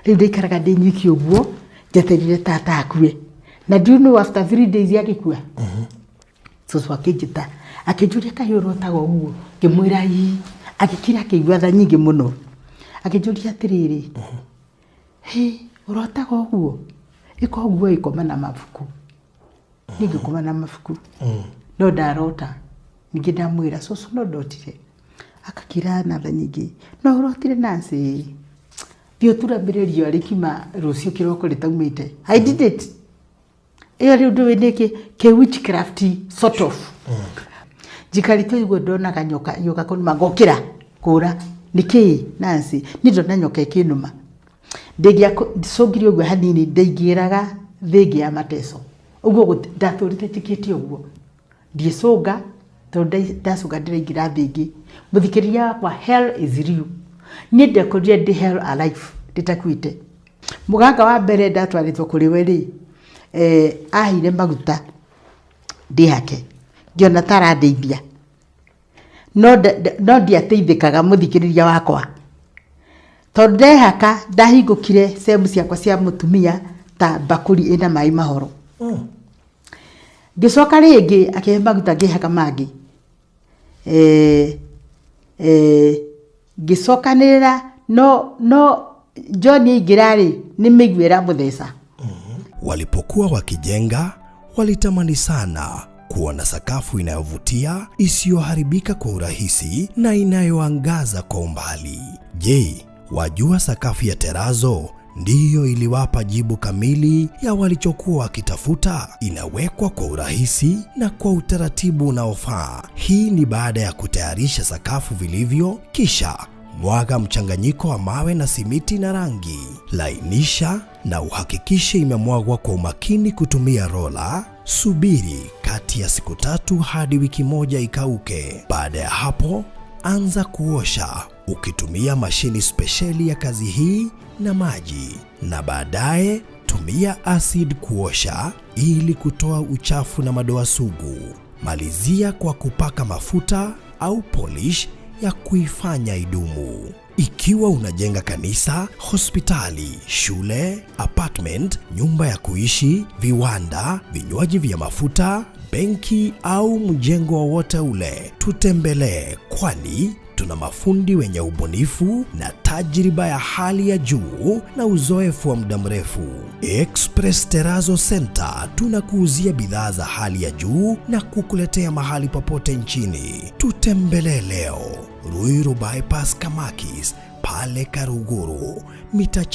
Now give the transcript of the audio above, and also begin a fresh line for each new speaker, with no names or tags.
Riu ndikaraga ndinyiki uguo njeterire tata akue. Na do you know after 3 days yagikua? Cucu akijita akinjuria kahiu rotaga uguo ngimwira ii agikira akigwa tha nyingi muno akinjuria atiriri urotaga uguo iko uguo ikoma na mabuku ningi koma na mabuku no ndarota ningi ndamwira cucu no ndotire akakira na tha nyingi no urotire nasi bio turambiririo arikima rucio kiroko ritaumite I did it. Iyo riu ndu winiki ke witchcraft sort of. Jikarito igwe ndona kanyoka yoka kunuma ngokira kura niki Nancy nindo na nyoka ikinuma. Ndegia sogiri ogwe hanini ndeigiraga thigi ya mateso. Uguo ndaturite tikiti uguo. Ndiesoga tondu ndasoga ndireigira thigi. Muthikiria wakwa hell is real. Ni ndekoria ndi hell alive nditakwite. Muganga wa mbere ndatwaritwo kuri we ri ahire maguta ndihake ngiona tarandeithia no ndiateithikaga muthikiriria wakwa tondu ndehaka ndahingukire sehemu ciakwa cia mutumia ta bakuri ina mai mahoro ngicoka ringi akihe maguta ngihaka mangi ngicokanirira no John igirari ni migwira muthesa.
Walipokuwa wakijenga, walitamani sana kuona sakafu inayovutia, isiyoharibika kwa urahisi na inayoangaza kwa umbali. Je, wajua sakafu ya terazo ndiyo iliwapa jibu kamili ya walichokuwa wakitafuta? Inawekwa kwa urahisi na kwa utaratibu unaofaa. Hii ni baada ya kutayarisha sakafu vilivyo, kisha mwaga mchanganyiko wa mawe na simiti na rangi. Lainisha na uhakikishe imemwagwa kwa umakini kutumia rola. Subiri kati ya siku 3 hadi wiki 1 ikauke. Baada ya hapo, anza kuosha ukitumia mashini spesheli ya kazi hii na maji, na baadaye tumia acid kuosha ili kutoa uchafu na madoa sugu. Malizia kwa kupaka mafuta au polish ya kuifanya idumu. Ikiwa unajenga kanisa, hospitali, shule, apartment, nyumba ya kuishi, viwanda, vinywaji vya mafuta, benki au mjengo wowote ule, tutembelee, kwani tuna mafundi wenye ubunifu na tajriba ya hali ya juu na uzoefu wa muda mrefu. Express Terazo Center tunakuuzia bidhaa za hali ya juu na kukuletea mahali popote nchini. Tutembelee leo, Ruiru Bypass Kamakis, pale Karuguru, mita